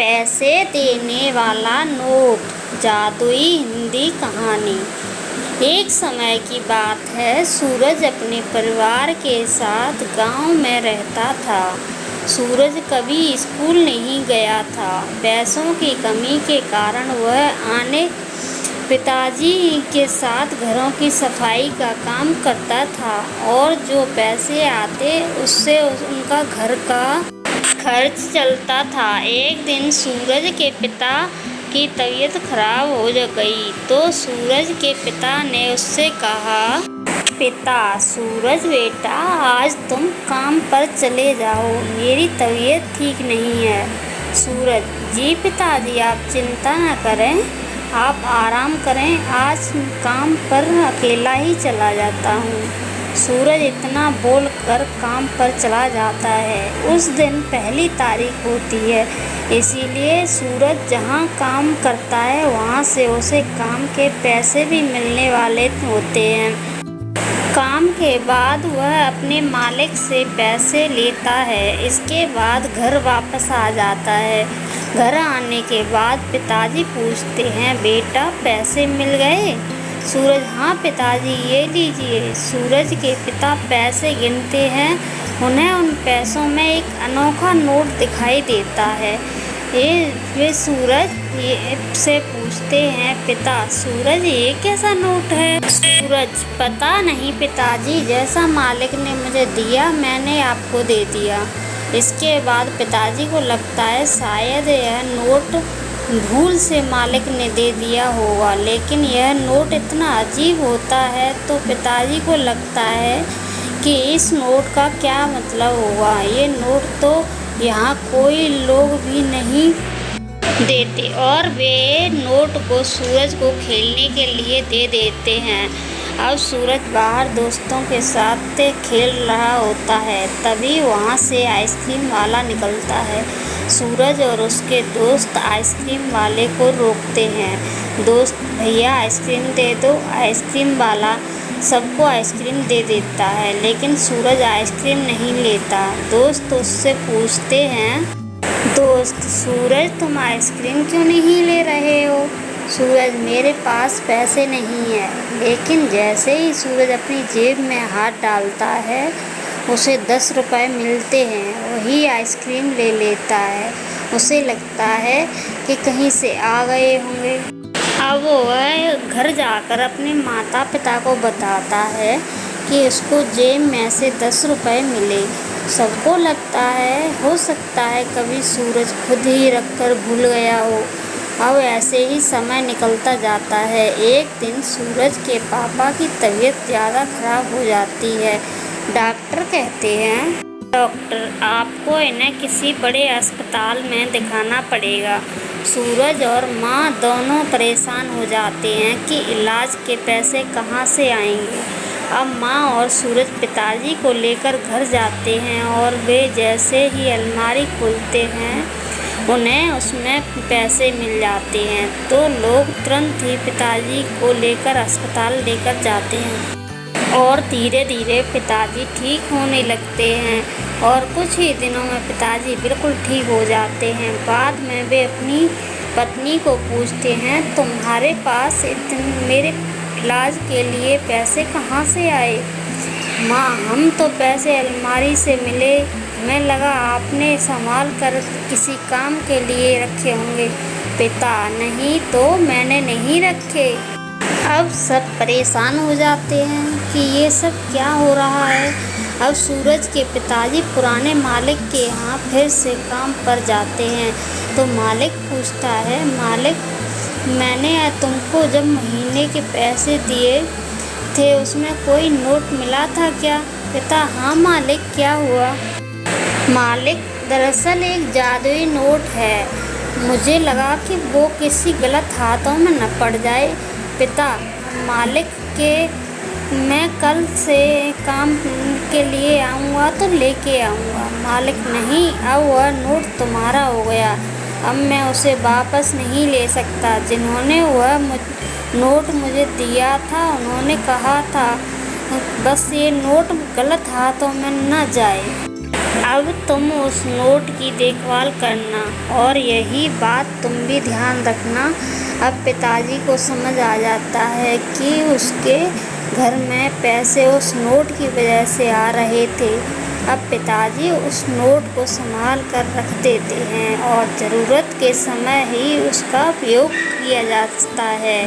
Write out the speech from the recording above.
पैसे देने वाला नोट, जादुई हिंदी कहानी। एक समय की बात है, सूरज अपने परिवार के साथ गांव में रहता था। सूरज कभी स्कूल नहीं गया था। पैसों की कमी के कारण वह आने पिताजी के साथ घरों की सफाई का काम करता था और जो पैसे आते उससे उनका घर का खर्च चलता था। एक दिन सूरज के पिता की तबीयत खराब हो गई तो सूरज के पिता ने उससे कहा, पिता सूरज बेटा, आज तुम काम पर चले जाओ, मेरी तबीयत ठीक नहीं है। सूरज, जी पिताजी, आप चिंता न करें, आप आराम करें, आज काम पर अकेला ही चला जाता हूँ। सूरज इतना बोलकर काम पर चला जाता है। उस दिन पहली तारीख होती है, इसीलिए सूरज जहाँ काम करता है वहाँ से उसे काम के पैसे भी मिलने वाले होते हैं। काम के बाद वह अपने मालिक से पैसे लेता है। इसके बाद घर वापस आ जाता है। घर आने के बाद पिताजी पूछते हैं, बेटा पैसे मिल गए? सूरज, हाँ पिताजी, ये लीजिए। सूरज के पिता पैसे गिनते हैं। उन्हें उन पैसों में एक अनोखा नोट दिखाई देता है। वे सूरज से पूछते हैं, पिता सूरज, ये कैसा नोट है? सूरज, पता नहीं पिताजी, जैसा मालिक ने मुझे दिया मैंने आपको दे दिया। इसके बाद पिताजी को लगता है शायद यह नोट भूल से मालिक ने दे दिया होगा, लेकिन यह नोट इतना अजीब होता है तो पिताजी को लगता है कि इस नोट का क्या मतलब होगा। ये नोट तो यहाँ कोई लोग भी नहीं देते और वे नोट को सूरज को खेलने के लिए दे देते हैं। अब सूरज बाहर दोस्तों के साथ खेल रहा होता है, तभी वहाँ से आइसक्रीम वाला निकलता है। सूरज और उसके दोस्त आइसक्रीम वाले को रोकते हैं। दोस्त, भैया आइसक्रीम दे दो। आइसक्रीम वाला सबको आइसक्रीम दे देता है, लेकिन सूरज आइसक्रीम नहीं लेता। दोस्त उससे पूछते हैं, दोस्त सूरज, तुम आइसक्रीम क्यों नहीं ले रहे हो? सूरज, मेरे पास पैसे नहीं है। लेकिन जैसे ही सूरज अपनी जेब में हाथ डालता है उसे 10 रुपये मिलते हैं। वही आइसक्रीम ले लेता है। उसे लगता है कि कहीं से आ गए होंगे। अब वह घर जाकर अपने माता पिता को बताता है कि उसको जेब में से 10 रुपये मिले। सबको लगता है हो सकता है कभी सूरज खुद ही रखकर भूल गया हो। अब ऐसे ही समय निकलता जाता है। एक दिन सूरज के पापा की तबीयत ज़्यादा खराब हो जाती है। डॉक्टर कहते हैं, डॉक्टर, आपको इन्हें किसी बड़े अस्पताल में दिखाना पड़ेगा। सूरज और माँ दोनों परेशान हो जाते हैं कि इलाज के पैसे कहाँ से आएंगे। अब माँ और सूरज पिताजी को लेकर घर जाते हैं और वे जैसे ही अलमारी खोलते हैं उन्हें उसमें पैसे मिल जाते हैं तो लोग तुरंत ही पिताजी को लेकर अस्पताल लेकर जाते हैं और धीरे धीरे पिताजी ठीक होने लगते हैं और कुछ ही दिनों में पिताजी बिल्कुल ठीक हो जाते हैं। बाद में वे अपनी पत्नी को पूछते हैं, तुम्हारे पास इतने मेरे इलाज के लिए पैसे कहाँ से आए? माँ, हम तो पैसे अलमारी से मिले, हमें लगा आपने संभाल कर किसी काम के लिए रखे होंगे। पिता, नहीं तो मैंने नहीं रखे। अब सब परेशान हो जाते हैं कि ये सब क्या हो रहा है। अब सूरज के पिताजी पुराने मालिक के यहाँ फिर से काम पर जाते हैं तो मालिक पूछता है, मालिक, मैंने तुमको जब महीने के पैसे दिए थे उसमें कोई नोट मिला था क्या? पिता, हाँ मालिक, क्या हुआ? मालिक, दरअसल एक जादुई नोट है, मुझे लगा कि वो किसी गलत हाथों में न पड़ जाए। पिता, मालिक के मैं कल से काम के लिए आऊँगा तो लेके आऊँगा। मालिक, नहीं, अब वह नोट तुम्हारा हो गया, अब मैं उसे वापस नहीं ले सकता। जिन्होंने वह नोट मुझे दिया था उन्होंने कहा था बस ये नोट गलत हाथों में न जाए। अब तुम उस नोट की देखभाल करना और यही बात तुम भी ध्यान रखना। अब पिताजी को समझ आ जाता है कि उसके घर में पैसे उस नोट की वजह से आ रहे थे। अब पिताजी उस नोट को संभाल कर रख देते हैं और ज़रूरत के समय ही उसका उपयोग किया जाता है।